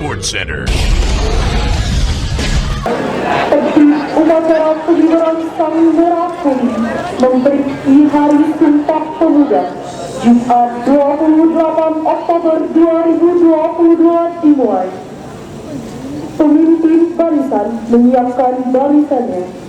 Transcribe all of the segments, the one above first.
Sports Center. Upacara pengibaran Sang Merah Putih memperingati Hari Sumpah Pemuda Jumat 28 Oktober 2022 dimulai. Pemimpin barisan menyiapkan barisannya.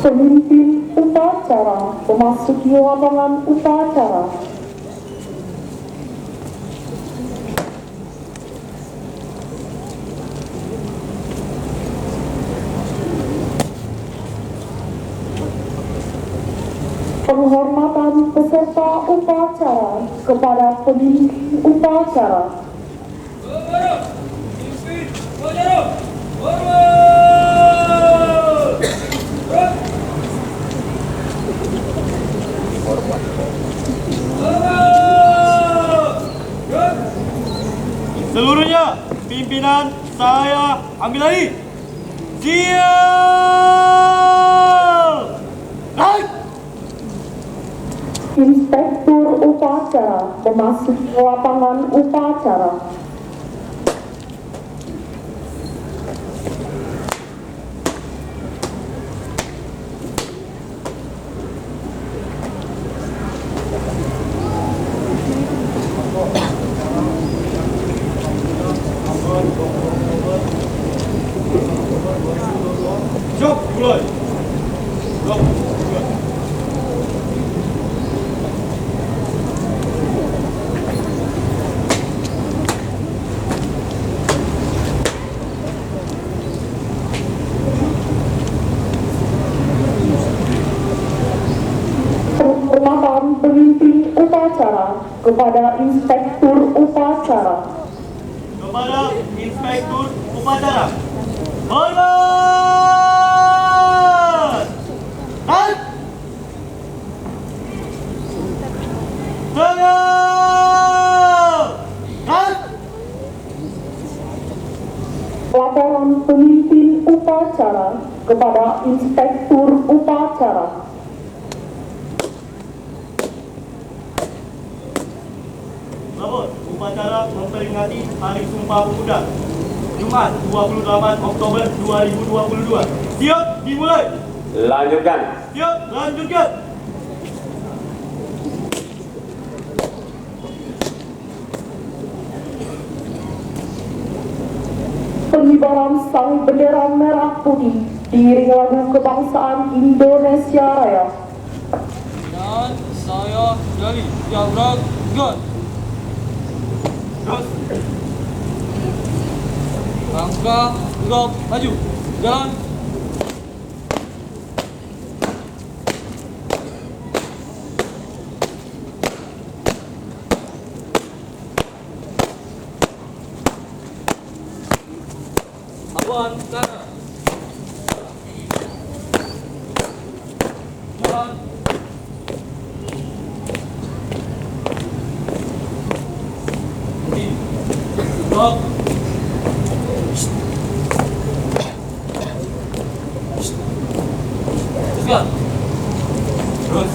Pemimpin upacara memasuki lapangan upacara. Penghormatan peserta upacara kepada pemimpin upacara. Seluruhnya, pimpinan saya ambil alih. Siap! Naik! Inspektur upacara memasuki lapangan upacara. Jok, mulai. Jok, mulai. Penghormatan pemimpin upacara kepada inspektur upacara. Kepada inspektur upacara. Hormat! Naik! Tegak! Naik! Laporan pemimpin upacara kepada inspektur upacara. Lapor, upacara memperingati Hari Sumpah Pemuda Jumat 28 Oktober 2022. Siap, dimulai. Lanjutkan. Siap, lanjutkan. Pengibaran Sang Bendera Merah Putih diiringi lagu kebangsaan Indonesia Raya. Dan saya dari Jabrak God. Terus, Langkah tegap maju. Jalan. Lawan kanan. Jalan. Stop. Teruskan. Terus.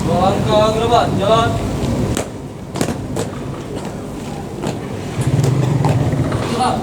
Dua langkah ke depan. Jalan. Jalan.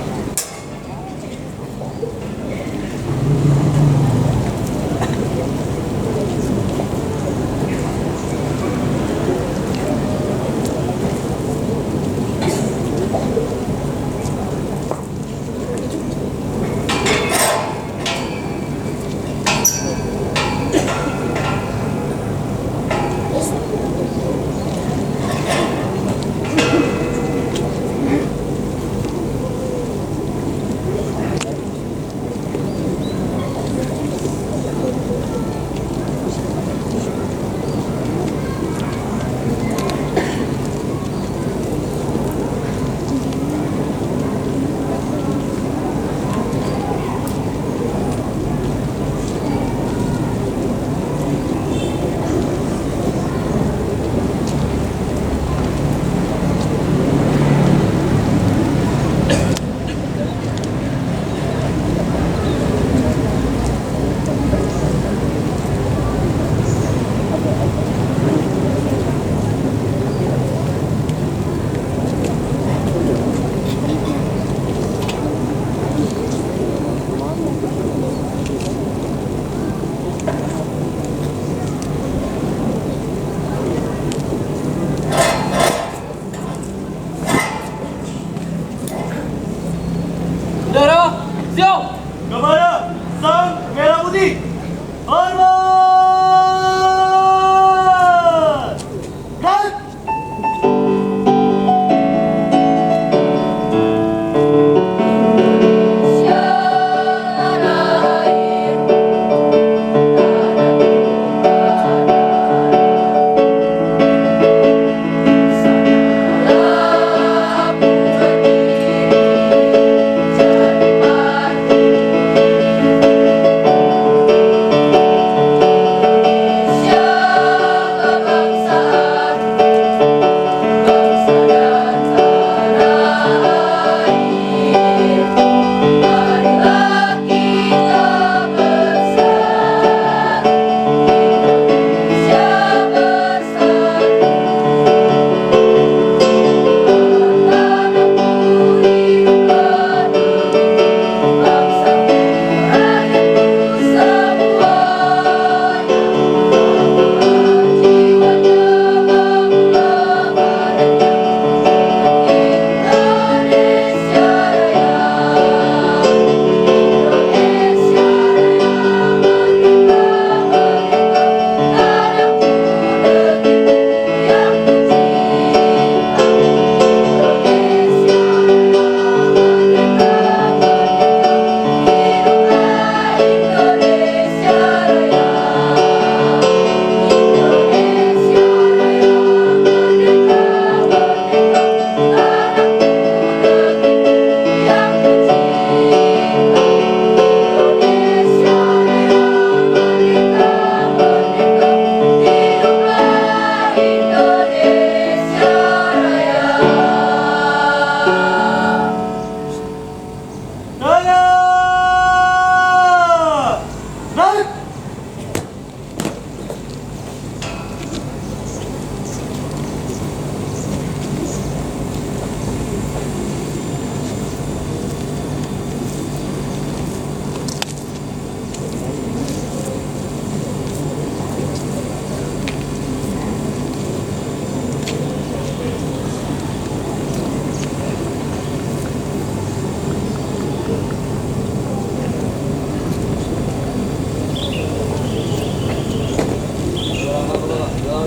Jalan.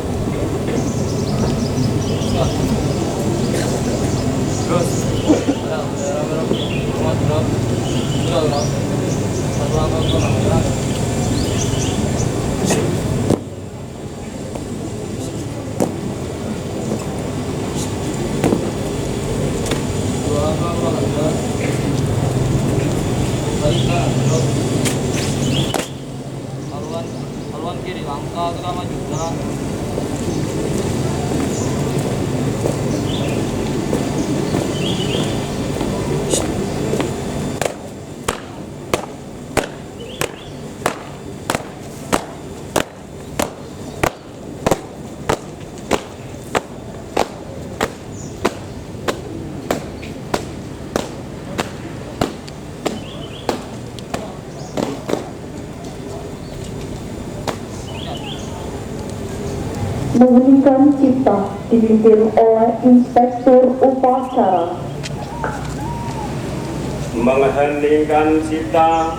Terus. Ada bendera merah putih. Hormat gerak. Sudah gerak. Satu langkah ke belakang gerak. Dua langkah ke belakang gerak. Balik kanan terus. Haluan kiri langkah ke maju jalan. Menghentikan cipta dipimpin oleh Inspektur Upacara. Mengheningkan cipta,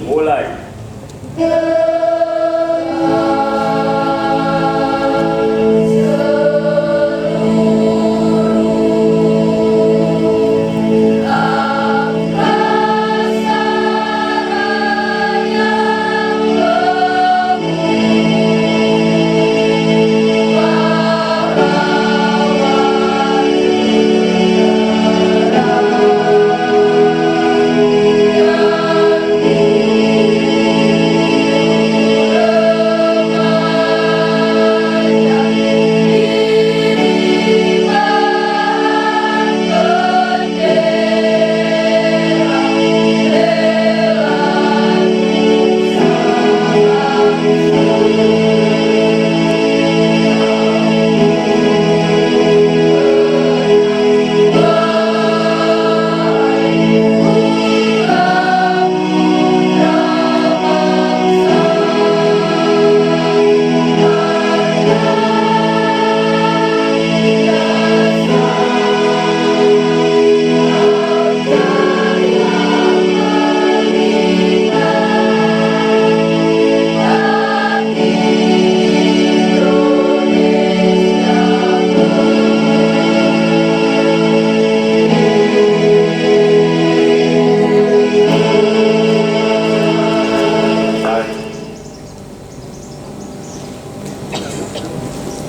mulai.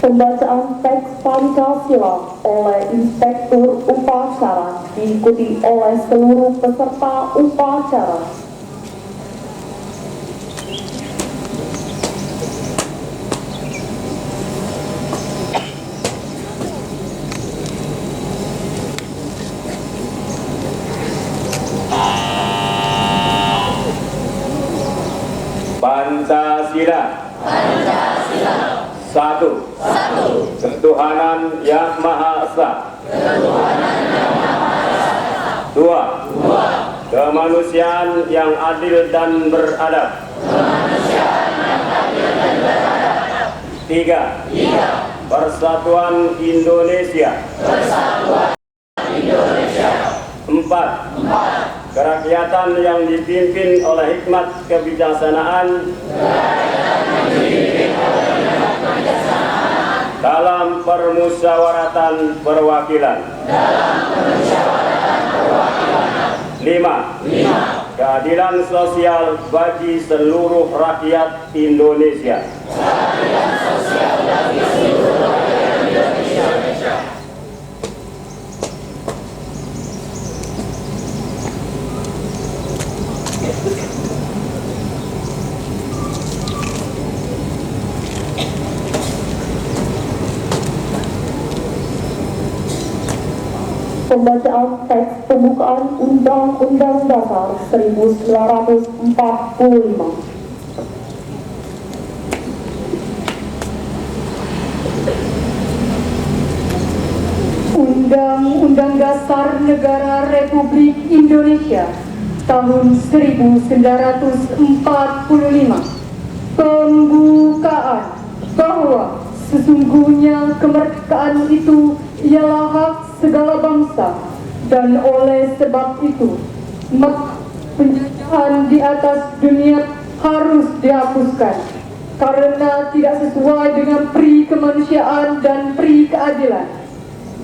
Pembacaan teks Pancasila oleh Inspektur Upacara diikuti oleh seluruh peserta upacara. Pancasila. Satu. Ketuhanan Yang Maha Esa. Dua. Kemanusiaan yang adil dan beradab. Tiga. Persatuan Indonesia. Empat. Kerakyatan yang dipimpin oleh hikmat kebijaksanaan dalam permusyawaratan perwakilan. 5. Keadilan sosial bagi seluruh rakyat Indonesia. Pembacaan teks pembukaan Undang-Undang Dasar 1945. Undang-Undang Dasar Negara Republik Indonesia tahun 1945. Pembukaan bahwa sesungguhnya kemerdekaan itu ialah hak segala bangsa, dan oleh sebab itu maka penjajahan di atas dunia harus dihapuskan. karena tidak sesuai dengan pri kemanusiaan dan pri keadilan,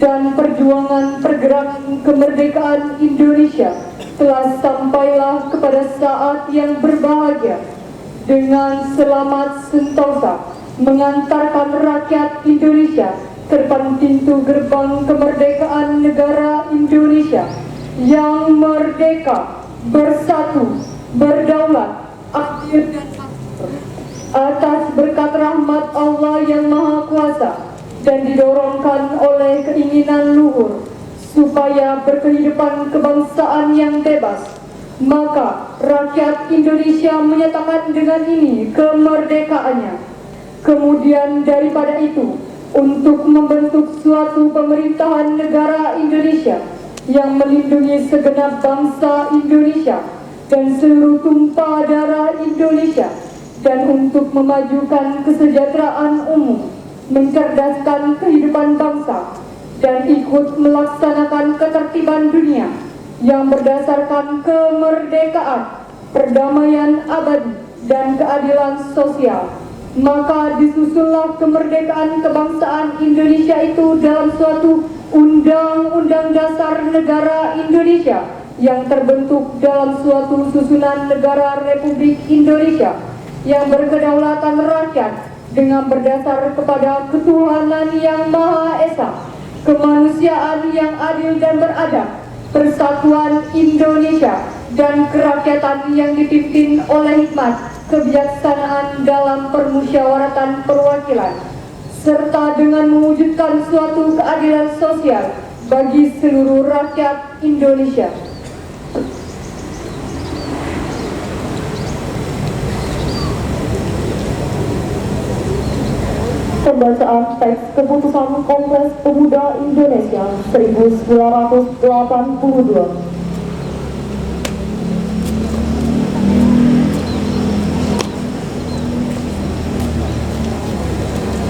dan perjuangan pergerakan kemerdekaan Indonesia telah sampailah kepada saat yang berbahagia dengan selamat sentosa mengantarkan rakyat Indonesia ke depan pintu gerbang kemerdekaan negara Indonesia yang merdeka, bersatu, berdaulat, adil dan makmur atas berkat rahmat Allah yang Maha Kuasa dan didorongkan oleh keinginan luhur supaya berkehidupan kebangsaan yang bebas. Maka rakyat Indonesia menyatakan dengan ini kemerdekaannya. Kemudian daripada itu, untuk membentuk suatu pemerintahan negara Indonesia yang melindungi segenap bangsa Indonesia dan seluruh tumpah darah Indonesia, dan untuk memajukan kesejahteraan umum, mencerdaskan kehidupan bangsa, dan ikut melaksanakan ketertiban dunia yang berdasarkan kemerdekaan, perdamaian abadi, dan keadilan sosial. Maka disusunlah kemerdekaan kebangsaan Indonesia itu dalam suatu Undang-Undang Dasar Negara Indonesia yang terbentuk dalam suatu susunan negara Republik Indonesia yang berkedaulatan rakyat dengan berdasar kepada ketuhanan yang Maha Esa, kemanusiaan yang adil dan beradab, persatuan Indonesia, dan kerakyatan yang dipimpin oleh hikmat, kebijaksanaan dalam permusyawaratan perwakilan, serta dengan mewujudkan suatu keadilan sosial bagi seluruh rakyat Indonesia. Pembacaan teks keputusan Kongres Pemuda Indonesia 1982.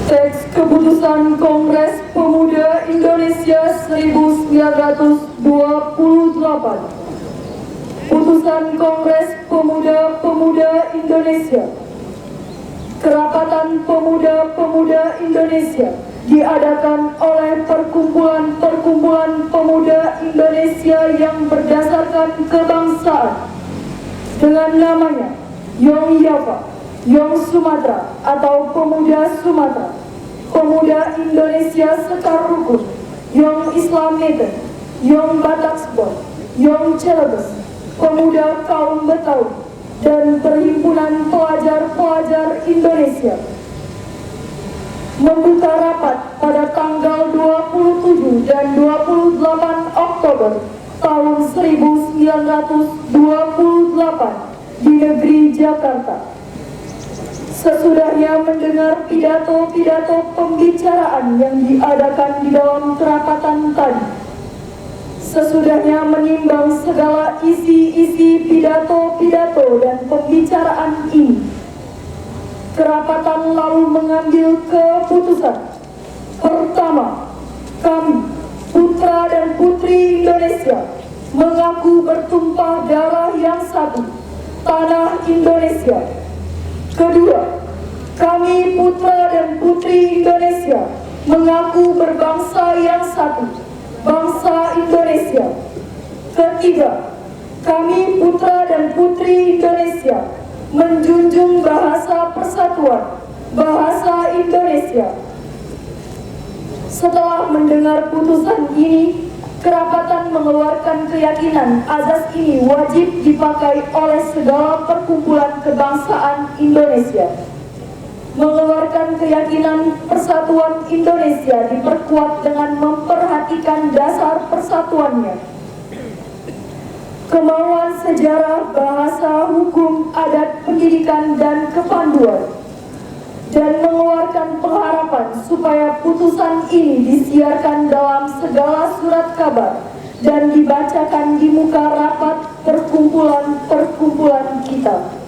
Teks keputusan Kongres Pemuda Indonesia 1928. Putusan Kongres Pemuda Indonesia. Kerapatan Pemuda-Pemuda Indonesia diadakan oleh Perkumpulan Pemuda Indonesia yang berdasarkan kebangsaan dengan namanya Yong Java, Yong Sumatera atau Pemuda Sumatera, Pemuda Indonesia Sekar Rukun, Yong Islam Medan, Yong Batak Sport, Yong Celebes, Pemuda Kaum Betawi, dan Perhimpunan Pelajar-Pelajar Indonesia membuka rapat pada tanggal 27 dan 28 Oktober tahun 1928 di negeri Jakarta. Sesudahnya mendengar pidato-pidato pembicaraan yang diadakan di dalam kerapatan tadi, sesudahnya menimbang segala isi-isi pidato-pidato dan pembicaraan ini, kerapatan lalu mengambil keputusan. Pertama, kami, putra dan putri Indonesia, mengaku bertumpah darah yang satu, tanah Indonesia. Kedua, kami, putra dan putri Indonesia, mengaku berbangsa yang satu, bangsa Indonesia. Ketiga, kami, putra dan putri Indonesia, menjunjung bahasa persatuan, bahasa Indonesia. Setelah mendengar putusan ini, kerapatan mengeluarkan keyakinan azas ini wajib dipakai oleh segala perkumpulan kebangsaan Indonesia. Mengeluarkan keyakinan persatuan Indonesia diperkuat dengan memperhatikan dasar persatuannya, kemauan sejarah, bahasa, hukum, adat, pendidikan, dan kepanduan, dan mengeluarkan pengharapan supaya putusan ini disiarkan dalam segala surat kabar dan dibacakan di muka rapat perkumpulan-perkumpulan kita.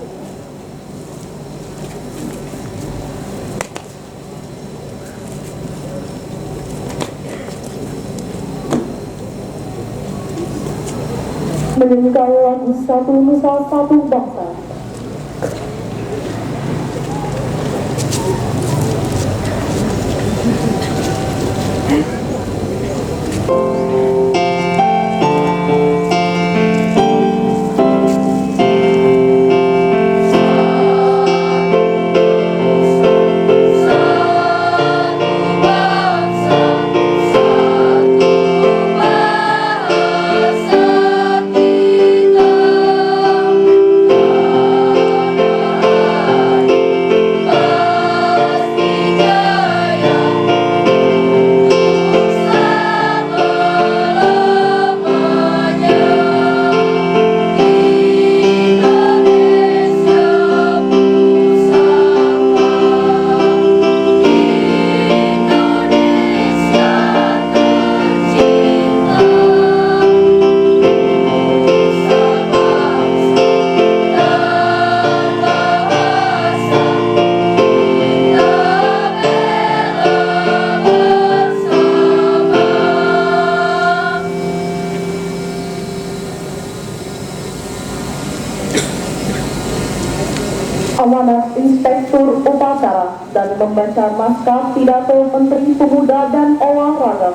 Menyanyikan lagu Satu Nusa Satu Bangsa. membaca naskah pidato Menteri Pemuda dan Olahraga.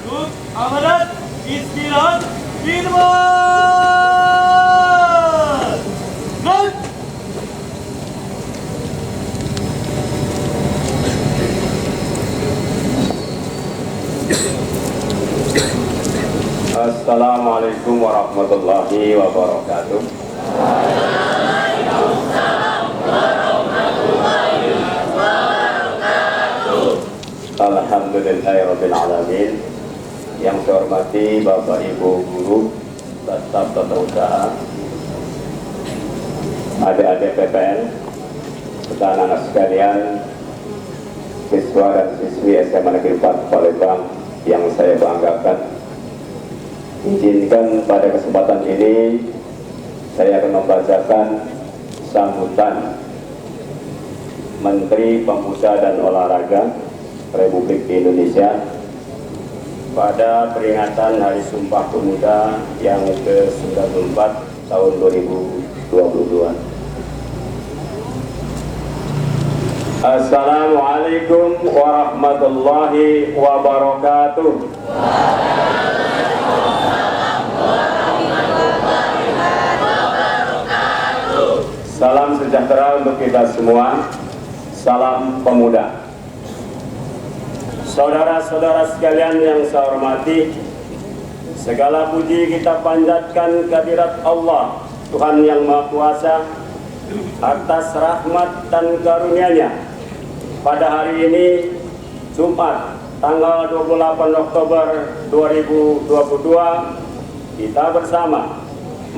Untuk amanat istirahat di tempat. Gerak. Assalamualaikum warahmatullahi wabarakatuh. Alhamdulillahirabbil alamin. Yang saya hormati Bapak Ibu guru, staf tata usaha, adik-adik PPN, anak-anak sekalian, siswa dan siswi SMA Negeri 4 Palembang yang saya banggakan. Izinkan pada kesempatan ini saya akan membacakan sambutan Menteri Pemuda dan Olahraga Republik Indonesia pada peringatan Hari Sumpah Pemuda yang ke-94 tahun 2022. Assalamualaikum warahmatullahi wabarakatuh. Salam sejahtera untuk kita semua. Salam pemuda. Saudara-saudara sekalian yang saya hormati, segala puji kita panjatkan kehadirat Allah, Tuhan yang Maha Kuasa, atas rahmat dan karunia-Nya. Pada hari ini, Jumat, tanggal 28 Oktober 2022, kita bersama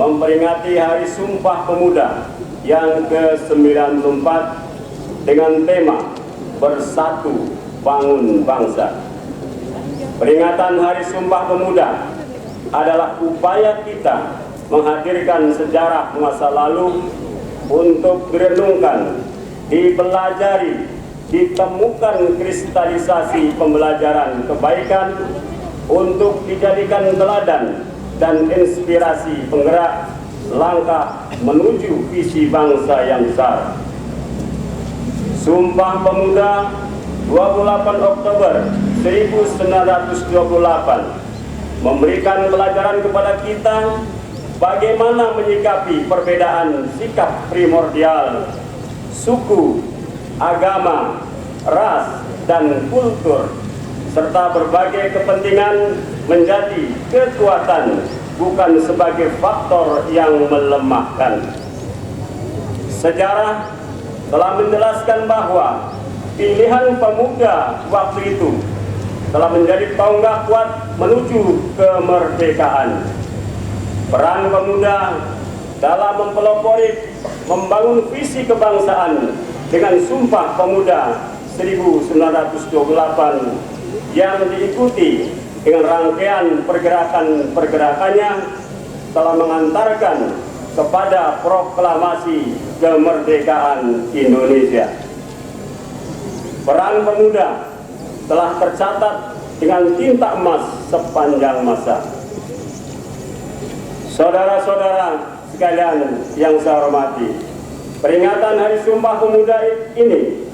memperingati Hari Sumpah Pemuda yang ke-94 dengan tema Bersatu Bangun Bangsa. Peringatan Hari Sumpah Pemuda adalah upaya kita menghadirkan sejarah masa lalu untuk direnungkan, dipelajari, ditemukan kristalisasi pembelajaran kebaikan untuk dijadikan teladan dan inspirasi penggerak langkah menuju visi bangsa yang besar. Sumpah Pemuda 28 Oktober 1928 memberikan pelajaran kepada kita bagaimana menyikapi perbedaan sikap primordial, suku, agama, ras, dan kultur, serta berbagai kepentingan menjadi kekuatan, bukan sebagai faktor yang melemahkan. Sejarah telah menjelaskan bahwa pilihan pemuda waktu itu telah menjadi tonggak kuat menuju kemerdekaan. Peran pemuda dalam mempelopori membangun visi kebangsaan dengan Sumpah Pemuda 1928 yang diikuti dengan rangkaian pergerakan-pergerakannya telah mengantarkan kepada proklamasi kemerdekaan Indonesia. Peran pemuda telah tercatat dengan tinta emas sepanjang masa. Saudara-saudara sekalian yang saya hormati, peringatan Hari Sumpah Pemuda ini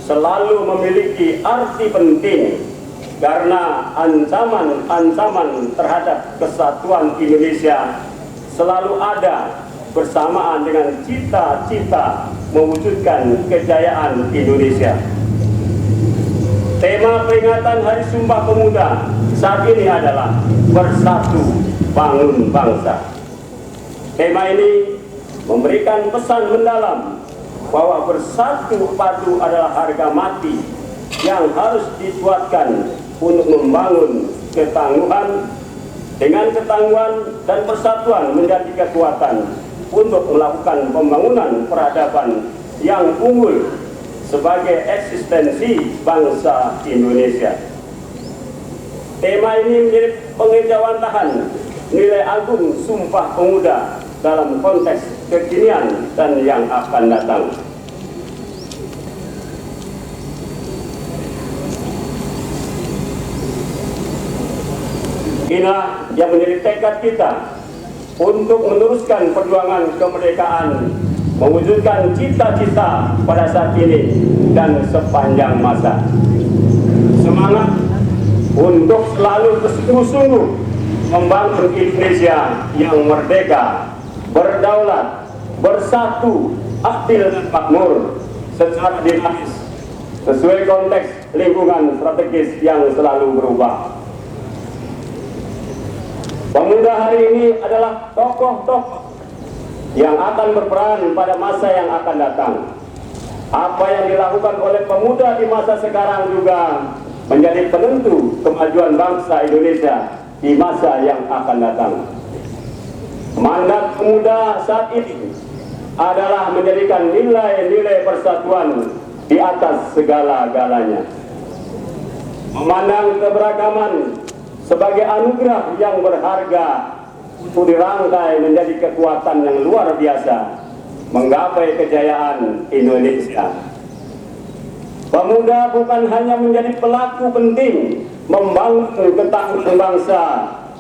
selalu memiliki arti penting karena ancaman-ancaman terhadap kesatuan Indonesia selalu ada bersamaan dengan cita-cita mewujudkan kejayaan Indonesia. Tema peringatan Hari Sumpah Pemuda saat ini adalah Bersatu Bangun Bangsa. Tema ini memberikan pesan mendalam bahwa bersatu padu adalah harga mati yang harus dikuatkan untuk membangun ketangguhan. Dengan ketangguhan dan persatuan menjadi kekuatan untuk melakukan pembangunan peradaban yang unggul sebagai eksistensi bangsa Indonesia. Tema ini menjadi pengejawantahan nilai agung Sumpah Pemuda dalam konteks kekinian dan yang akan datang. Inilah yang menjadi tekad kita untuk meneruskan perjuangan kemerdekaan mewujudkan cita-cita pada saat ini dan sepanjang masa. Semangat untuk selalu bersungguh-sungguh membangun Indonesia yang merdeka, berdaulat, bersatu, adil dan makmur secara dinamis sesuai konteks lingkungan strategis yang selalu berubah. Pemuda hari ini adalah tokoh-tokoh yang akan berperan pada masa yang akan datang. Apa yang dilakukan oleh pemuda di masa sekarang juga menjadi penentu kemajuan bangsa Indonesia di masa yang akan datang. Mandat pemuda saat ini adalah menjadikan nilai-nilai persatuan di atas segala-galanya. Memandang keberagaman sebagai anugerah yang berharga untuk dirangkai menjadi kekuatan yang luar biasa menggapai kejayaan Indonesia. Pemuda bukan hanya menjadi pelaku penting membangun ketahanan bangsa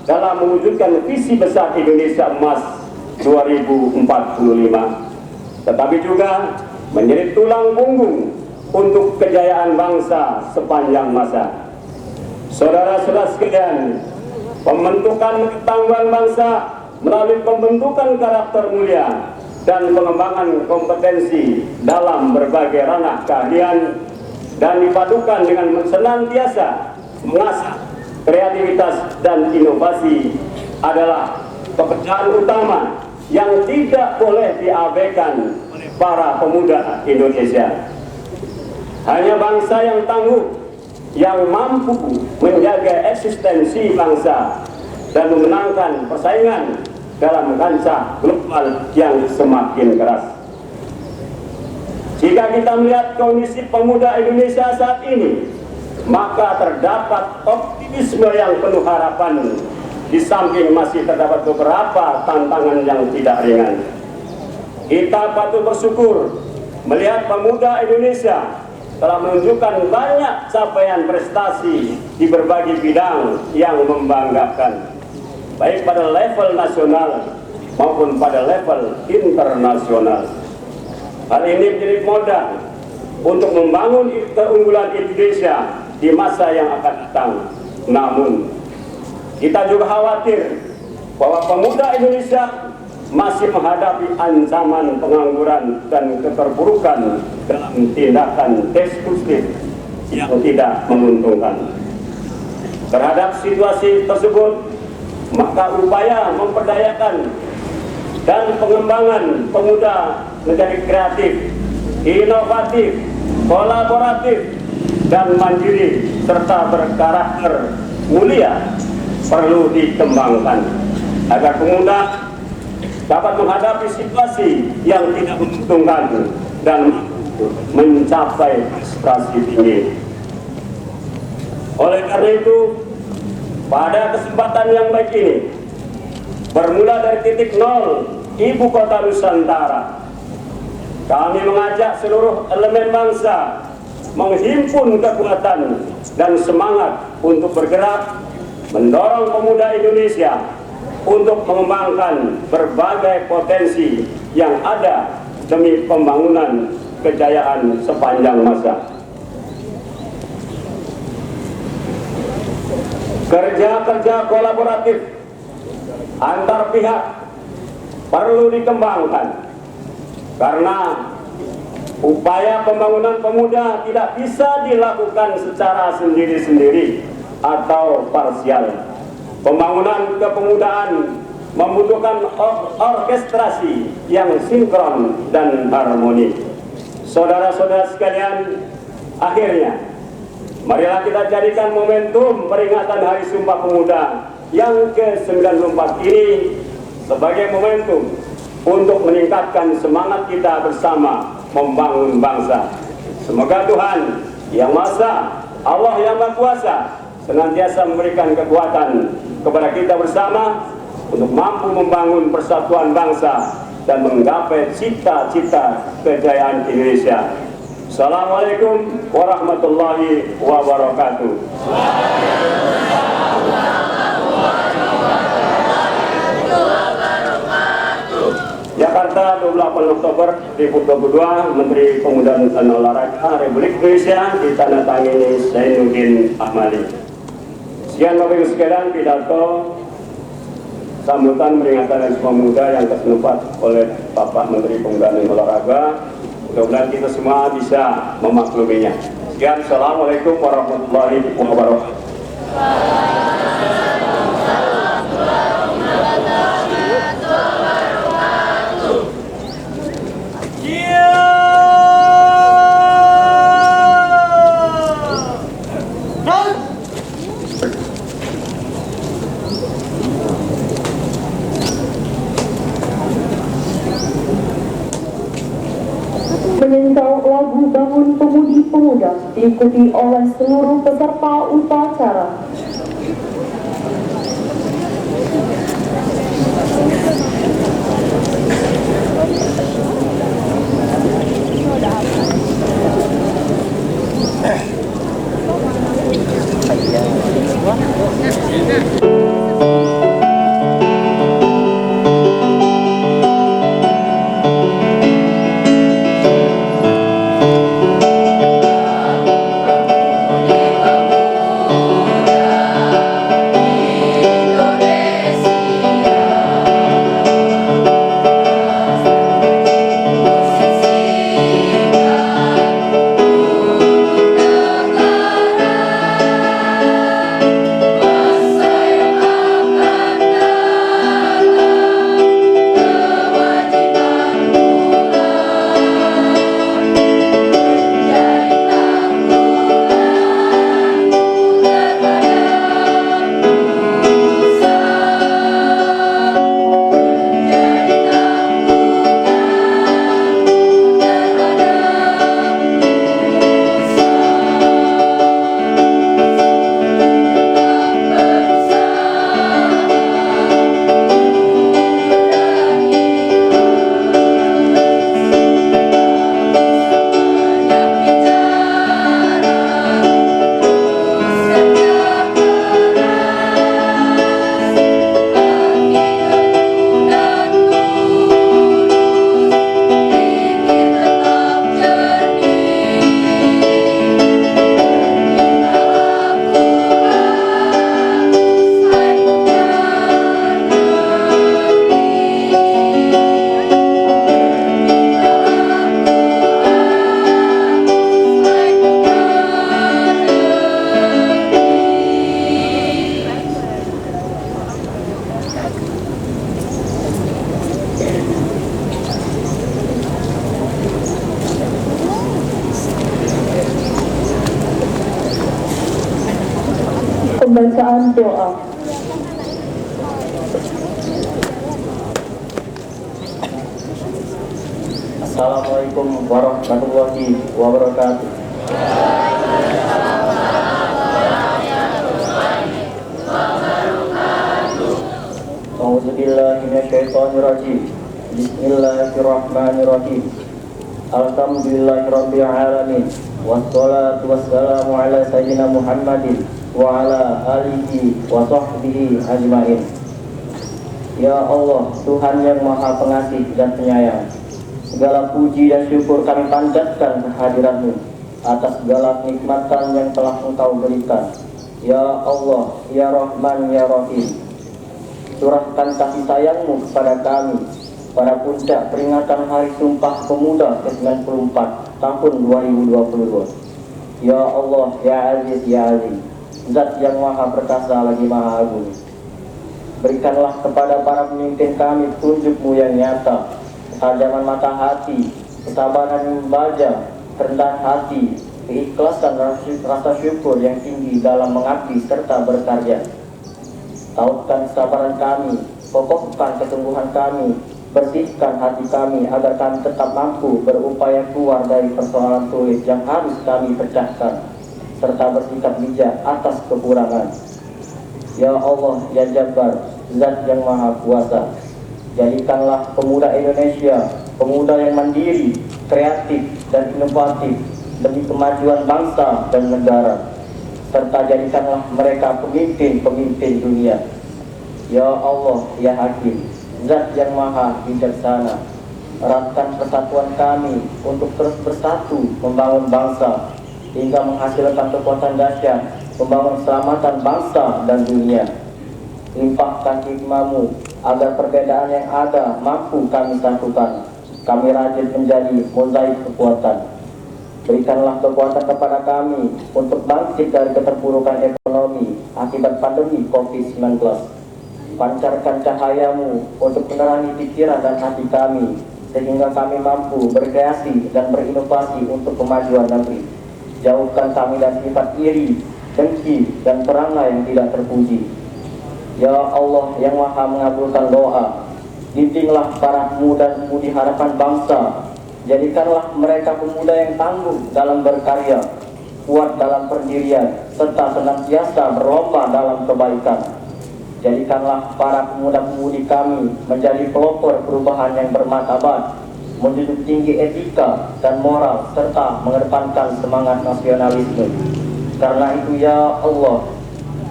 dalam mewujudkan visi besar Indonesia Emas 2045, tetapi juga menjadi tulang punggung untuk kejayaan bangsa sepanjang masa. Saudara-saudara sekalian, pembentukan ketangguhan bangsa melalui pembentukan karakter mulia dan pengembangan kompetensi dalam berbagai ranah keahlian dan dipadukan dengan senantiasa mengasah kreativitas dan inovasi adalah pekerjaan utama yang tidak boleh diabaikan oleh para pemuda Indonesia. Hanya bangsa yang tangguh yang mampu menjaga eksistensi bangsa dan memenangkan persaingan dalam kancah global yang semakin keras. Jika kita melihat kondisi pemuda Indonesia saat ini, maka terdapat optimisme yang penuh harapan, di samping masih terdapat beberapa tantangan yang tidak ringan. Kita patut bersyukur melihat pemuda Indonesia telah menunjukkan banyak capaian prestasi di berbagai bidang yang membanggakan, baik pada level nasional maupun pada level internasional. Hal ini menjadi modal untuk membangun keunggulan Indonesia di masa yang akan datang. Namun, kita juga khawatir bahwa pemuda Indonesia masih menghadapi ancaman pengangguran dan keterpurukan dalam tindakan destruktif yang tidak menguntungkan. Terhadap situasi tersebut, maka upaya memperdayakan dan pengembangan pemuda menjadi kreatif, inovatif, kolaboratif, dan mandiri serta berkarakter mulia perlu dikembangkan agar pemuda dapat menghadapi situasi yang tidak menguntungkan dan mencapai prestasi tinggi. Oleh karena itu, pada kesempatan yang baik ini, bermula dari titik nol Ibu Kota Nusantara, kami mengajak seluruh elemen bangsa menghimpun kekuatan dan semangat untuk bergerak mendorong pemuda Indonesia untuk mengembangkan berbagai potensi yang ada demi pembangunan kejayaan sepanjang masa. Kerja-kerja kolaboratif antar pihak perlu dikembangkan karena upaya pembangunan pemuda tidak bisa dilakukan secara sendiri-sendiri atau parsial. Pembangunan kepemudaan membutuhkan orkestrasi yang sinkron dan harmoni. Saudara-saudara sekalian, akhirnya marilah kita jadikan momentum peringatan Hari Sumpah Pemuda yang ke-94 ini sebagai momentum untuk meningkatkan semangat kita bersama membangun bangsa. Semoga Tuhan Yang Maha Esa, Allah yang Maha Kuasa, senantiasa memberikan kekuatan kepada kita bersama untuk mampu membangun persatuan bangsa dan menggapai cita-cita kejayaan Indonesia. Assalamualaikum warahmatullahi wabarakatuh. Ya, Jakarta 28 Oktober 2022, Menteri Pemuda dan Olahraga Republik Indonesia ditandatangani Zainuddin Ahmadi. Sekian Bapak Ibu sekalian pidato sambutan peringatan Hari Sumpah Pemuda yang ke-4 oleh Bapak Menteri Pemuda dan Olahraga. Mudah-mudahan kita semua bisa memakluminya. Sekian, Assalamualaikum warahmatullahi wabarakatuh. Menyentuh lagu Bangun Pemudi Pemuda diikuti oleh seluruh peserta upacara. Pembacaan doa. Assalamualaikum warahmatullahi wabarakatuh. A'udzubillahi minasyaitonirrajim. Bismillahirrahmanirrahim. Alhamdulillahirabbil alamin. Wassalatu wassalamu ala sayyidina Muhammadin wa ala alihi wa sahbihi ajmain. Ya Allah, Tuhan yang Maha Pengasih dan Penyayang, segala puji dan syukur kami panjatkan kehadiran-Mu atas segala kenikmatan yang telah Engkau berikan. Ya Allah, Ya Rahman, Ya Rahim, curahkan kasih sayang-Mu kepada kami pada puncak peringatan Hari Sumpah Pemuda ke-94 tahun 2022. Ya Allah, Ya Aziz, Ya Aziz, Zat yang Maha Perkasa lagi Maha Agung, berikanlah kepada para pemimpin kami tunjuk-Mu yang nyata, ketajaman mata hati, kesabaran yang membaja, kerendahan hati, keikhlasan dan rasa syukur yang tinggi dalam mengabdi serta berkarya. Tautkan kesabaran kami, kokohkan kesungguhan kami, bersihkan hati kami agar kami tetap mampu berupaya keluar dari persoalan sulit yang harus kami pecahkan, serta bersikap bijak atas kekurangan. Ya Allah, Ya Jabbar, Zat yang Maha Kuasa, jadikanlah pemuda Indonesia pemuda yang mandiri, kreatif, dan inovatif demi kemajuan bangsa dan negara, serta jadikanlah mereka pemimpin-pemimpin dunia. Ya Allah, Ya Hakim, Zat yang Maha Bijaksana, eratkan persatuan kami untuk terus bersatu membangun bangsa hingga menghasilkan kekuatan dahsyat membangun keselamatan bangsa dan dunia. Limpahkan hikmah-Mu agar perbedaan yang ada mampu kami satukan. Kami rajin menjadi mozaik kekuatan. Berikanlah kekuatan kepada kami untuk bangkit dari keterpurukan ekonomi akibat pandemi COVID-19. Pancarkan cahaya-Mu untuk menerangi pikiran dan hati kami, sehingga kami mampu berkreasi dan berinovasi untuk kemajuan negeri. Jauhkan kami dari sifat iri, dengki, dan perangai yang tidak terpuji. Ya Allah yang Maha mengabulkan doa, bimbinglah para pemuda-pemudi harapan bangsa. Jadikanlah mereka pemuda yang tangguh dalam berkarya, kuat dalam pendirian, serta senantiasa berlomba dalam kebaikan. Jadikanlah para pemuda-pemudi kami menjadi pelopor perubahan yang bermartabat, menjunjung tinggi etika dan moral, serta mengedepankan semangat nasionalisme. Karena itu ya Allah,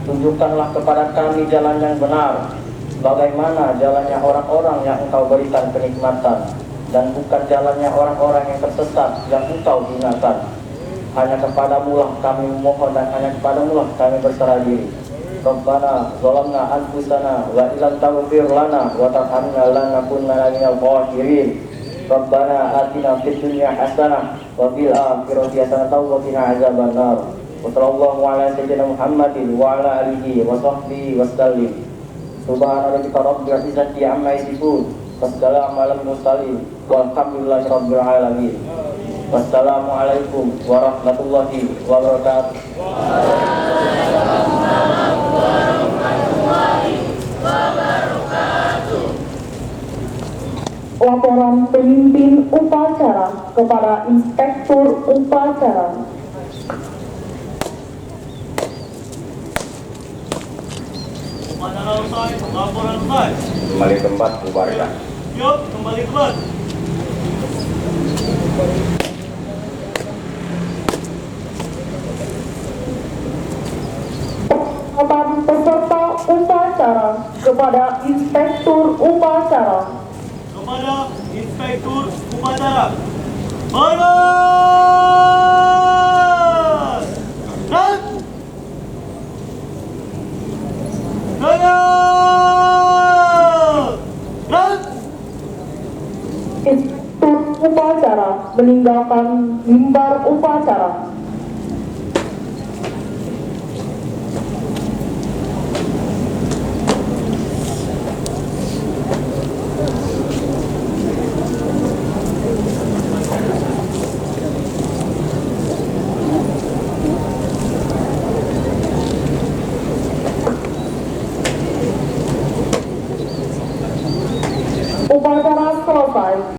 tunjukkanlah kepada kami jalan yang benar, bagaimana jalannya orang-orang yang Engkau berikan kenikmatan, dan bukan jalannya orang-orang yang tersesat yang Engkau hinakan. Hanya kepadamu lah kami memohon dan hanya kepadamu lah kami berserah diri. Rabbana zalamna anfusana wa illam taghfir lana wa tarhamna lanakunanna minal khasirin. Rabbana atina fid dunya hasanah wa fil akhirati hasanah wa qina azabannar. Wa sallallahu ala sayyidina Muhammadin wa ala alihi wa sahbihi wasallim. Subhana rabbika rabbil izzati amma yasifun. Wassalamu ala mursalin walhamdulillahi rabbil alamin. Wassalamualaikum warahmatullahi wabarakatuh. Laporan pemimpin upacara kepada Inspektur Upacara. Upacara usai, laporan usai. Kembali tempat bubarkan. Yuk, kembali kelas. Laporan peserta upacara kepada Inspektur Upacara. Kepada Inspektur Upacara. Balas! Dan! Dan! Inspektur Upacara meninggalkan mimbar upacara.